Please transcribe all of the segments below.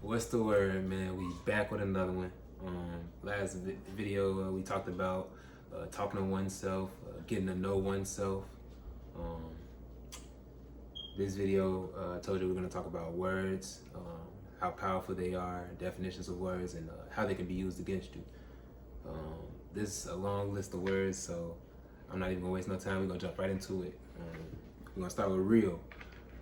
What's the word, man? We back with another one. Last video we talked about talking to oneself, getting to know oneself. Um, this video I told you we're going to talk about words, how powerful they are, definitions of words, and how they can be used against you. This is a long list of words, so I'm not even going to waste no time. We're going to jump right into it. We're going to start with real.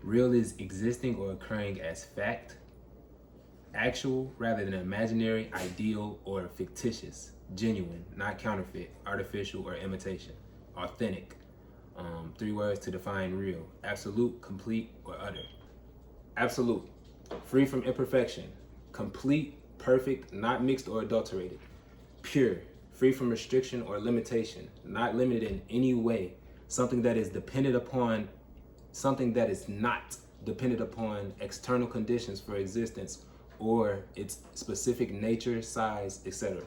Real is existing or occurring as fact, actual rather than imaginary, ideal, or fictitious, genuine, not counterfeit, artificial, or imitation, authentic. Three words to define real: absolute, complete, or utter. Absolute, free from imperfection, complete, perfect, not mixed or adulterated, pure, free from restriction or limitation, not limited in any way, something that is dependent upon, something that is not dependent upon external conditions for existence or its specific nature, size, etc.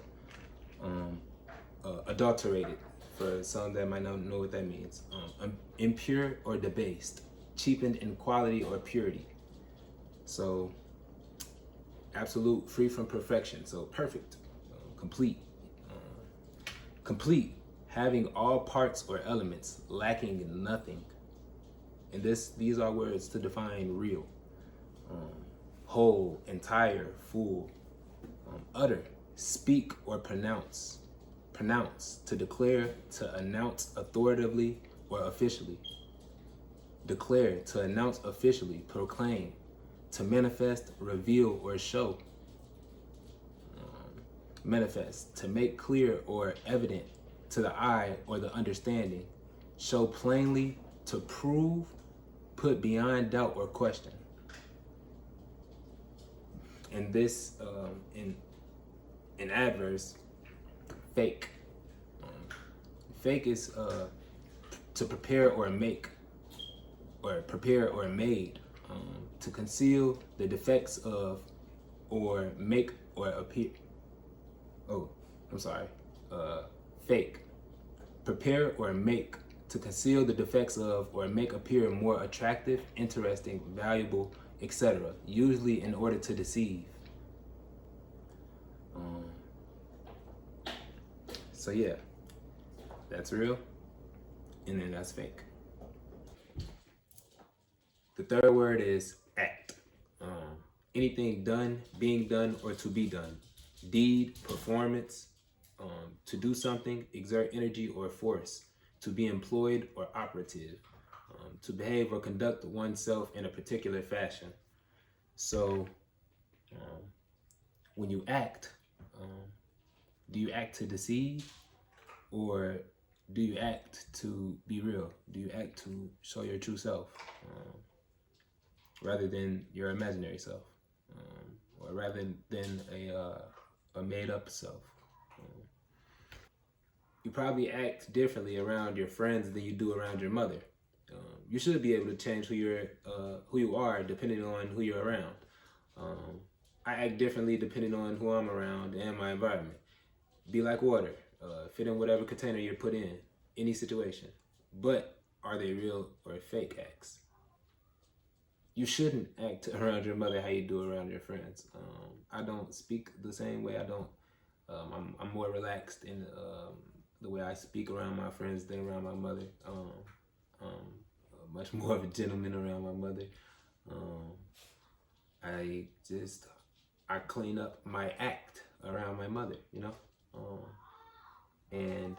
Adulterated, for some that might not know what that means. Impure or debased, cheapened in quality or purity. So, absolute, free from perfection. So, perfect, complete. Complete, having all parts or elements, lacking nothing. And these are words to define real. Whole, entire, full. Utter, speak or pronounce. Pronounce, to declare, to announce authoritatively or officially. Declare, to announce officially, proclaim, to manifest, reveal, or show. Manifest, to make clear or evident to the eye or the understanding. Show plainly, to prove, put beyond doubt or question. And this, in adverse, fake. Fake is to prepare or make, or prepare or made, to conceal the defects of, or make or appear. Fake. Prepare or make, to conceal the defects of or make appear more attractive, interesting, valuable, etc., usually in order to deceive. So yeah, that's real, and then that's fake. The third word is act. Anything done, being done, or to be done. Deed, performance, to do something, exert energy or force, to be employed or operative, to behave or conduct oneself in a particular fashion. So when you act, do you act to deceive, or do you act to be real? Do you act to show your true self, rather than your imaginary self, or rather than a made up self? You probably act differently around your friends than you do around your mother. You should be able to change who you are depending on who you're around. I act differently depending on who I'm around and my environment. Be like water, fit in whatever container you're put in, any situation. But are they real or fake acts? You shouldn't act around your mother how you do around your friends. I don't speak the same way. I'm more relaxed in the way I speak around my friends than around my mother. Much more of a gentleman around my mother. I clean up my act around my mother, you know? And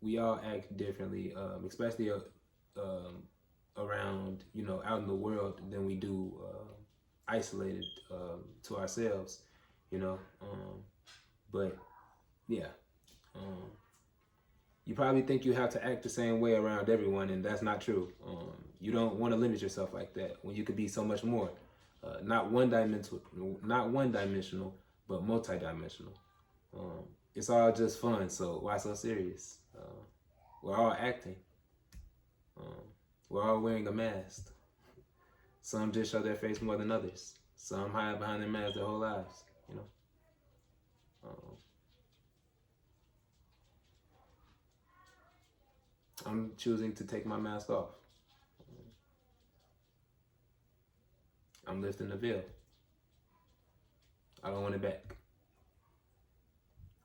we all act differently, especially around, out in the world than we do isolated to ourselves, you know? But yeah, you probably think you have to act the same way around everyone, and that's not true. You don't want to limit yourself like that when you could be so much more. Not one dimensional, but multidimensional. It's all just fun, so why so serious? We're all acting. We're all wearing a mask. Some just show their face more than others. Some hide behind their mask their whole lives, you know? I'm choosing to take my mask off. I'm lifting the veil. I don't want it back.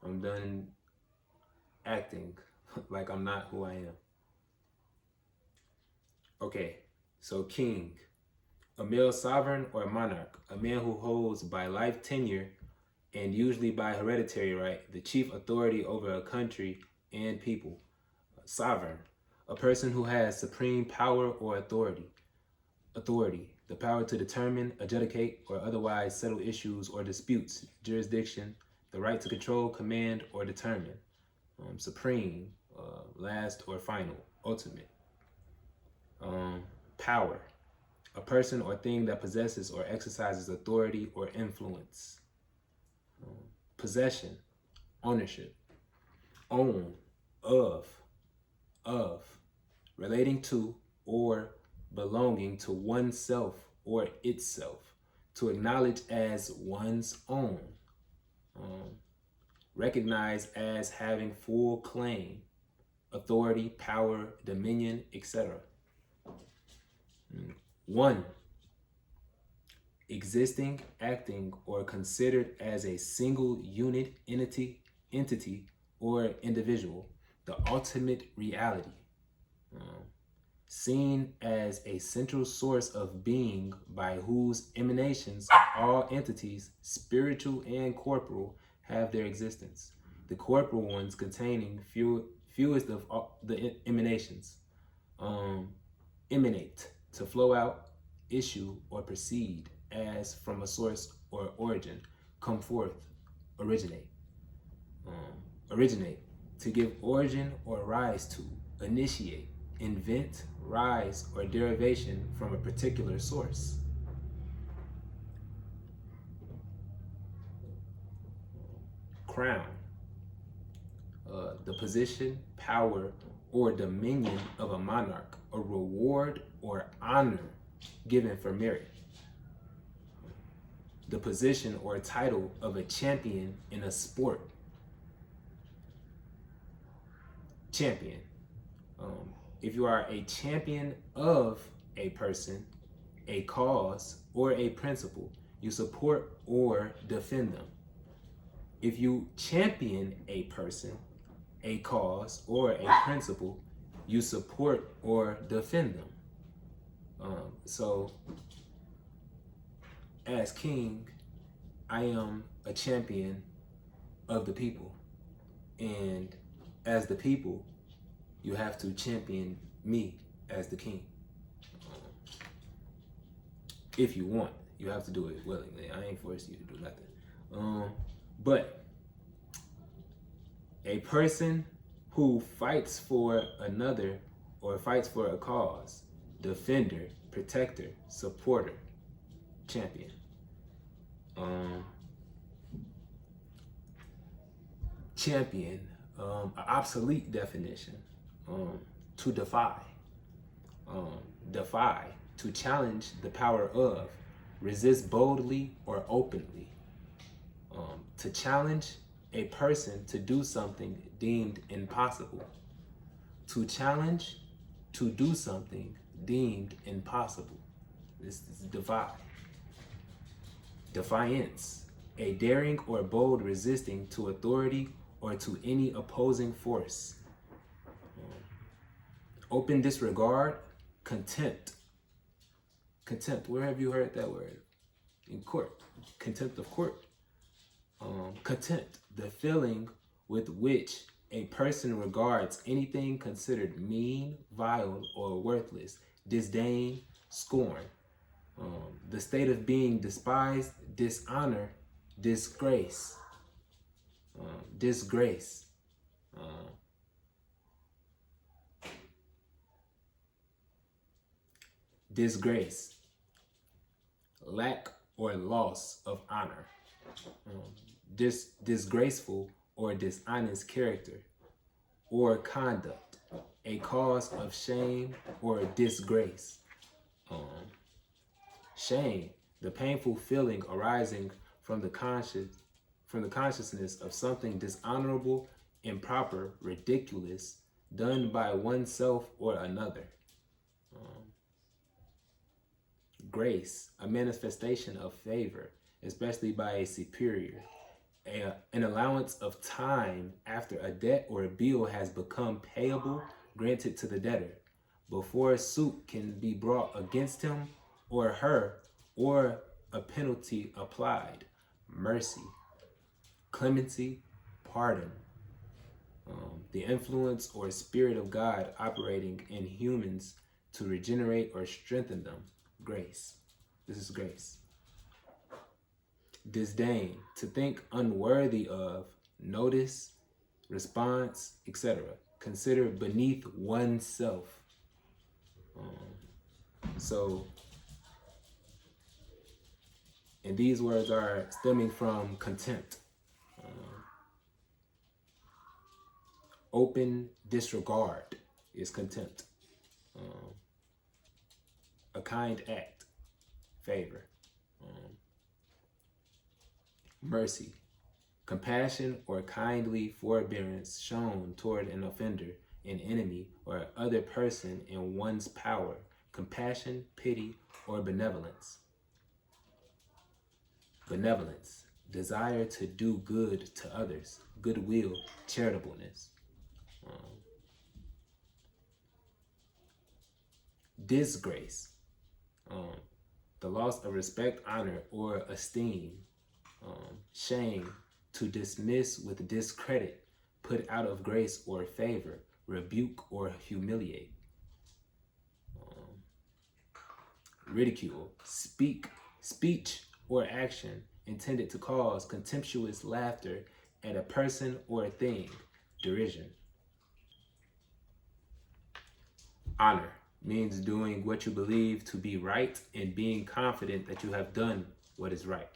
I'm done acting like I'm not who I am. Okay, so king, a male sovereign or monarch, a man who holds by life tenure and usually by hereditary right the chief authority over a country and people. Sovereign, a person who has supreme power or authority. Authority, the power to determine, adjudicate, or otherwise settle issues or disputes. Jurisdiction, the right to control, command, or determine. Supreme, last or final, ultimate. Power, a person or thing that possesses or exercises authority or influence. Possession, ownership. Own, of, relating to or belonging to oneself or itself, to acknowledge as one's own. Recognize as having full claim, authority, power, dominion, etc. One, existing, acting, or considered as a single unit, entity, or individual, the ultimate reality. Seen as a central source of being by whose emanations all entities, spiritual and corporal, have their existence. The corporal ones containing fewest of all the emanations. Emanate, to flow out, issue, or proceed as from a source or origin, come forth, originate. Originate, to give origin or rise to, initiate, invent, rise, or derivation from a particular source. Crown, the position, power, or dominion of a monarch, a reward or honor given for merit. The position or title of a champion in a sport. Champion. If you are a champion of a person, a cause, or a principle, you support or defend them. If you champion a person, a cause, or a principle, you support or defend them. So, as king, I am a champion of the people. And as the people, you have to champion me as the king. If you want, you have to do it willingly. I ain't forcing you to do nothing. But a person who fights for another or fights for a cause, defender, protector, supporter, champion. Champion, an obsolete definition. To defy. Defy, to challenge the power of, resist boldly or openly. To challenge a person to do something deemed impossible. To challenge to do something deemed impossible. This is defy. Defiance, a daring or bold resisting to authority or to any opposing force. Open disregard, contempt. Contempt, where have you heard that word? In court. Contempt of court. Contempt, the feeling with which a person regards anything considered mean, vile, or worthless. Disdain, scorn. The state of being despised, dishonor, disgrace. Disgrace. Disgrace, lack or loss of honor. Disgraceful or dishonest character or conduct, a cause of shame or disgrace. Shame, the painful feeling arising from the consciousness of something dishonorable, improper, ridiculous, done by oneself or another. Grace, a manifestation of favor, especially by a superior. An allowance of time after a debt or a bill has become payable granted to the debtor before a suit can be brought against him or her or a penalty applied. Mercy, clemency, pardon. The influence or spirit of God operating in humans to regenerate or strengthen them. Grace. This is grace. Disdain, to think unworthy of, notice, response, etc. Consider beneath oneself. And these words are stemming from contempt. Open disregard is contempt. A kind act, favor. Mercy, compassion or kindly forbearance shown toward an offender, an enemy, or other person in one's power. Compassion, pity, or benevolence. Benevolence, desire to do good to others. Goodwill, charitableness. Disgrace, the loss of respect, honor, or esteem. Shame, to dismiss with discredit, put out of grace or favor, rebuke or humiliate. Ridicule, speech or action intended to cause contemptuous laughter at a person or a thing. Derision. Honor means doing what you believe to be right and being confident that you have done what is right.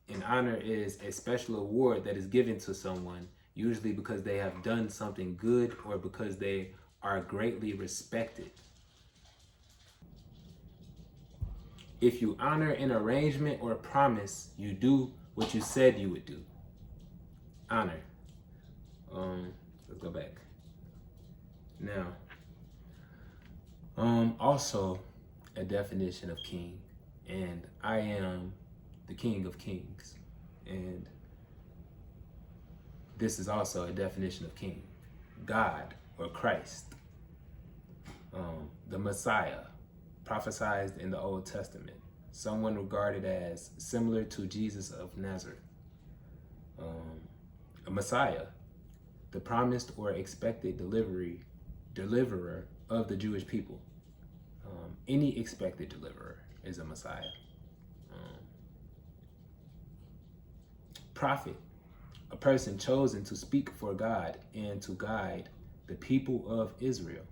An honor is a special award that is given to someone, usually because they have done something good or because they are greatly respected. If you honor an arrangement or a promise, you do what you said you would do. Honor. Let's go back. Now, also a definition of king, and I am the King of Kings, and this is also a definition of king. God or Christ, the Messiah, prophesied in the Old Testament, someone regarded as similar to Jesus of Nazareth. A Messiah, the promised or expected deliverer of the Jewish people. Any expected deliverer is a Messiah. Prophet, a person chosen to speak for God and to guide the people of Israel.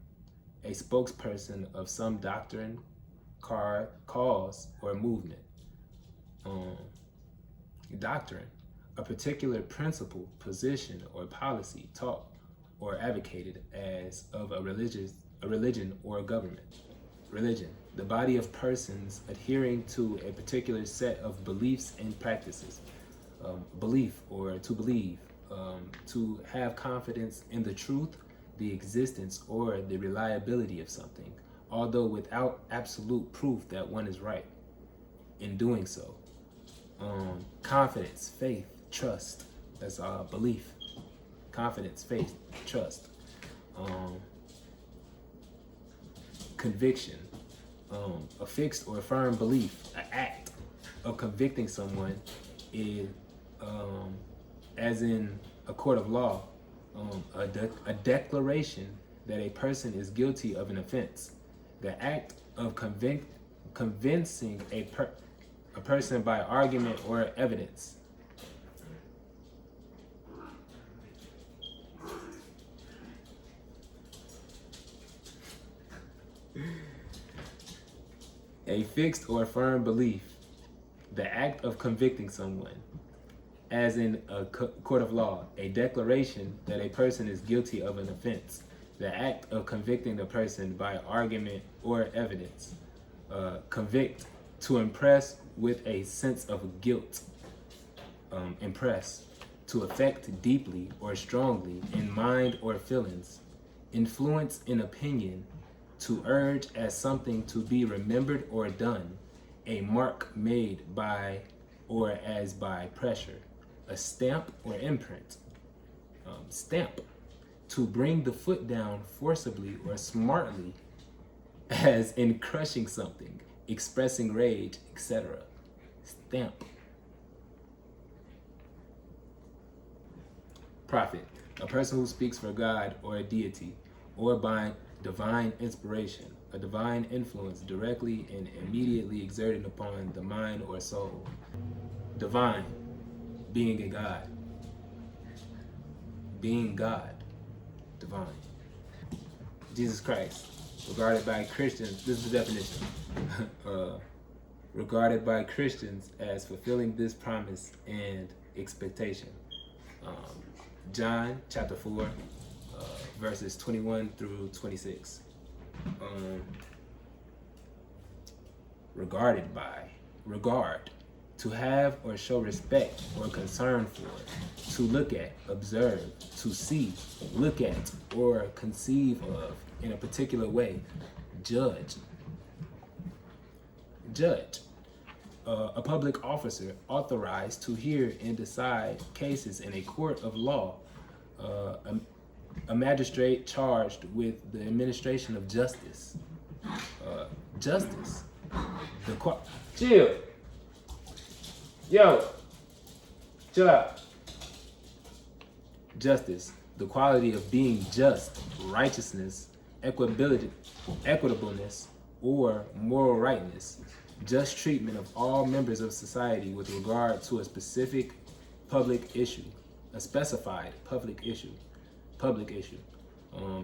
A spokesperson of some doctrine, cause, or movement. Doctrine, a particular principle, position, or policy taught or advocated as of a religion or a government. Religion, the body of persons adhering to a particular set of beliefs and practices. Belief or to believe, to have confidence in the truth, the existence, or the reliability of something, although without absolute proof that one is right in doing so. Confidence, faith, trust, that's belief. Confidence, faith, trust. Conviction, a fixed or firm belief, an act of convicting someone is, as in a court of law, a declaration that a person is guilty of an offense. The act of convincing a person by argument or evidence. A fixed or firm belief. The act of convicting someone, as in a court of law, a declaration that a person is guilty of an offense. The act of convicting the person by argument or evidence. Convict, to impress with a sense of guilt. Impress, to affect deeply or strongly in mind or feelings. Influence in opinion, to urge as something to be remembered or done. a mark made by or as by pressure, a stamp or imprint. Stamp, to bring the foot down forcibly or smartly, as in crushing something, expressing rage, etc. Stamp. Prophet, a person who speaks for God or a deity, or by divine inspiration, a divine influence directly and immediately exerted upon the mind or soul. Divine, being a God. Being God, divine. Jesus Christ, regarded by Christians, this is the definition, regarded by Christians as fulfilling this promise and expectation. John chapter 4, verses 21 through 26. Regarded by, regard, to have or show respect or concern for, to look at, observe, to see, look at, or conceive of in a particular way, judge. Judge, a public officer authorized to hear and decide cases in a court of law, a magistrate charged with the administration of justice. Justice, chill. Yo, chill out. Justice, the quality of being just, righteousness, equitableness, or moral rightness, just treatment of all members of society with regard to a specific public issue, a specified public issue,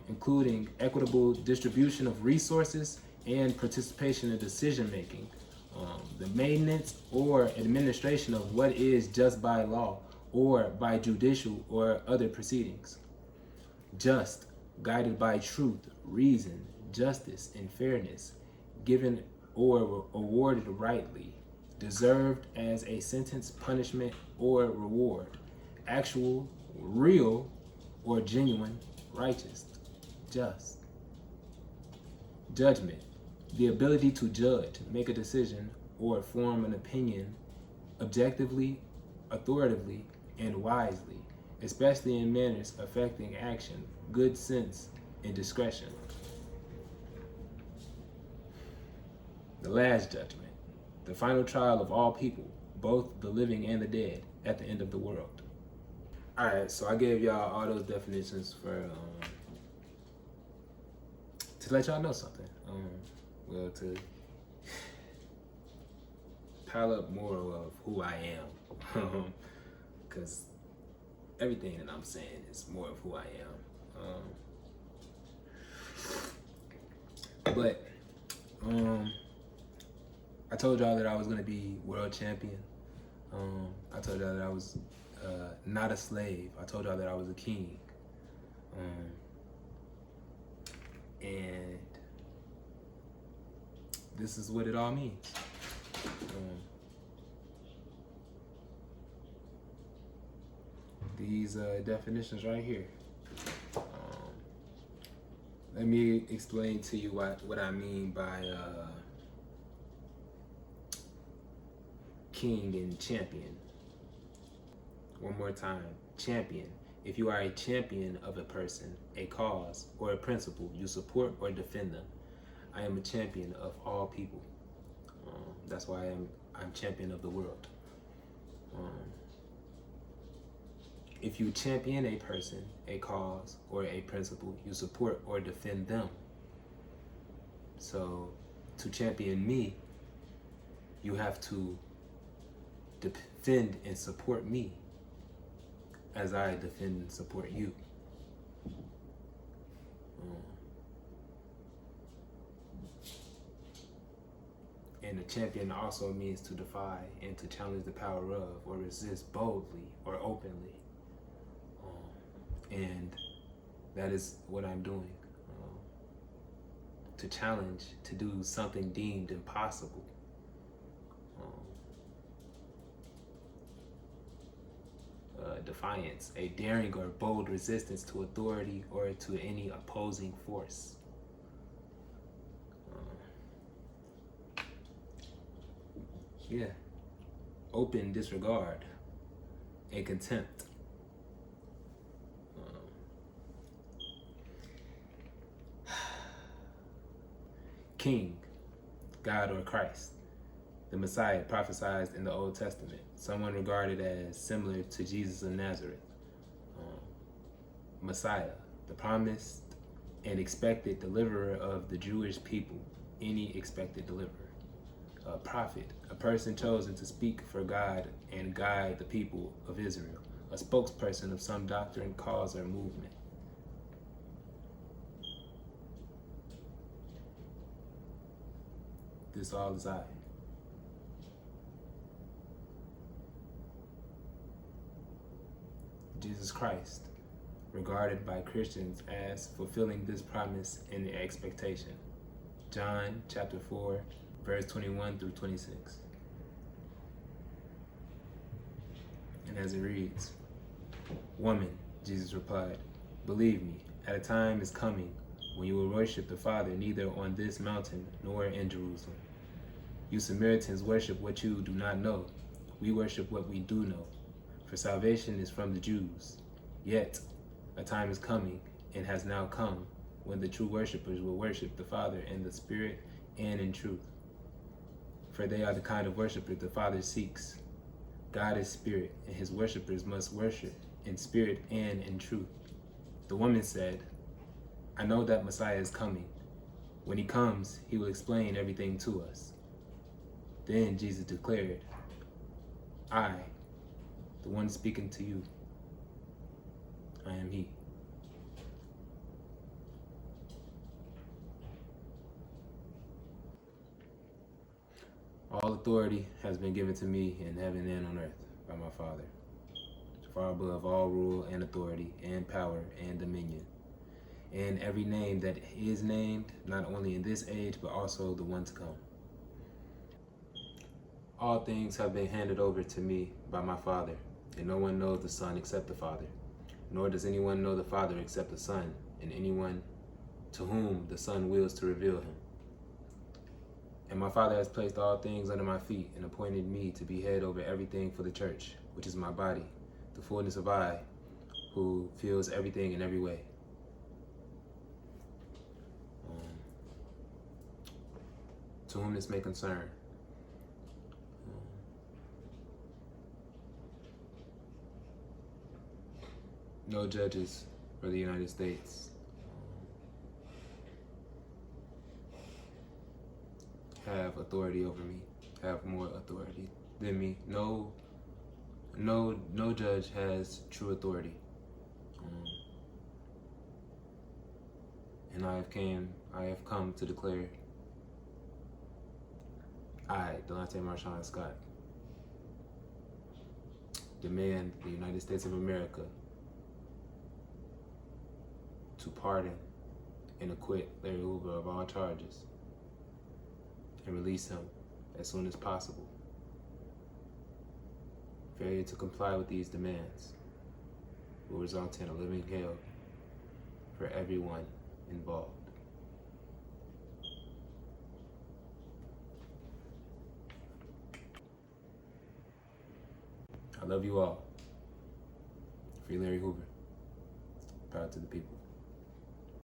including equitable distribution of resources and participation in decision making, the maintenance or administration of what is just by law or by judicial or other proceedings. Just, guided by truth, reason, justice, and fairness, given or awarded rightly, deserved as a sentence, punishment, or reward, actual, real, or genuine, righteous, just. Judgment, the ability to judge, make a decision, or form an opinion objectively, authoritatively, and wisely, especially in manners affecting action, good sense, and discretion. The last judgment, the final trial of all people, both the living and the dead, at the end of the world. All right, so I gave y'all all those definitions for to let y'all know something. Well, to pile up more of who I am, because everything that I'm saying is more of who I am. But I told y'all that I was gonna be world champion. I told y'all that I was not a slave. I told y'all that I was a king. And this is what it all means. These definitions right here. Let me explain to you what I mean by king and champion. One more time, champion. If you are a champion of a person, a cause, or a principle, you support or defend them. I am a champion of all people. That's why I'm champion of the world. If you champion a person, a cause, or a principle, you support or defend them. So to champion me, you have to defend and support me as I defend and support you. And a champion also means to defy and to challenge the power of, or resist boldly or openly. And that is what I'm doing. To challenge, to do something deemed impossible. Defiance, a daring or bold resistance to authority or to any opposing force. Yeah. Open disregard and contempt. King, God or Christ, the Messiah prophesied in the Old Testament, someone regarded as similar to Jesus of Nazareth. Messiah, the promised and expected deliverer of the Jewish people, any expected deliverer. A prophet, a person chosen to speak for God and guide the people of Israel, a spokesperson of some doctrine, cause, or movement. This all is I. Jesus Christ, regarded by Christians as fulfilling this promise and the expectation. John chapter 4, verse 21 through 26. And as it reads, "Woman," Jesus replied, "believe me, at a time is coming when you will worship the Father neither on this mountain nor in Jerusalem. You Samaritans worship what you do not know. We worship what we do know, for salvation is from the Jews. Yet a time is coming, and has now come, when the true worshipers will worship the Father in the Spirit and in truth. For they are the kind of worshipers the Father seeks. God is Spirit, and his worshipers must worship in spirit and in truth." The woman said, "I know that Messiah is coming. When he comes, he will explain everything to us." Then Jesus declared, "I, the one speaking to you, I am he." All authority has been given to me in heaven and on earth by my Father, far above all rule and authority and power and dominion, and every name that is named, not only in this age, but also the one to come. All things have been handed over to me by my Father, and no one knows the Son except the Father, nor does anyone know the Father except the Son, and anyone to whom the Son wills to reveal him. And my Father has placed all things under my feet and appointed me to be head over everything for the church, which is my body, the fullness of I, who fills everything in every way. To whom this may concern. No judges for the United States have authority over me, have more authority than me. No judge has true authority. And I have come to declare, I, Delonte Marshawn Scott, demand the United States of America to pardon and acquit Larry Hoover of all charges and release him as soon as possible. Failure to comply with these demands will result in a living hell for everyone involved. I love you all. Free Larry Hoover. Proud to the people.